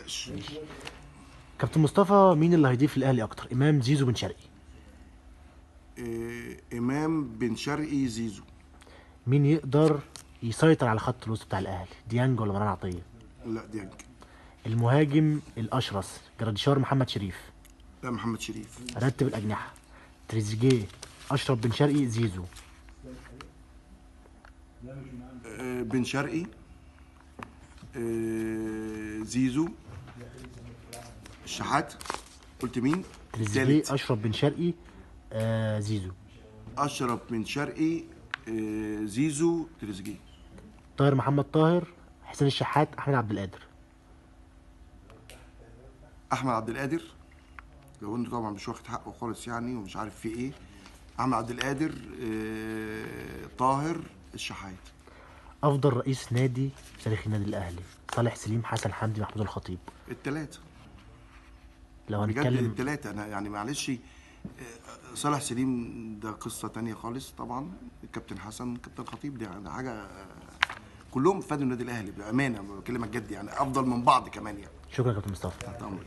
ماشي. كابتن مصطفى، مين اللي هيضيف الاهلي اكتر، امام زيزو بن شرقي؟ امام بن شرقي زيزو. مين يقدر يسيطر على خط الوسط بتاع الاهلي، ديانج ولا مروان عطيه؟ لا ديانج. المهاجم الاشرس، جراديشار محمد شريف؟ لا محمد شريف. رتب الاجنحه: تريزيجيه، اشرف بن شرقي، زيزو. بن شرقي، زيزو، الشحات. قلت مين تريزيجيه، التالت؟ اشرف بن شرقي، زيزو. اشرف بن شرقي، زيزو، تريزيجيه. طاهر محمد طاهر، حسين الشحات، احمد عبد القادر. احمد عبد القادر. لو انت طبعا مش واخد حقه خالص يعني ومش عارف في ايه. احمد عبد القادر، طاهر، الشحات. افضل رئيس نادي في تاريخ النادي الاهلي، صالح سليم، حسن حمدي، محمود الخطيب؟ التلاتة. لو بجد هنتكلم. التلاتة انا يعني معلش. صالح سليم ده قصة تانية خالص طبعا. الكابتن حسن، كابتن خطيب، ده حاجة كلهم فادوا النادي الاهلي بامانه، بكلمك جد يعني افضل من بعض كمان يعني. شكرا يا كابتن مصطفى. تحت امرك.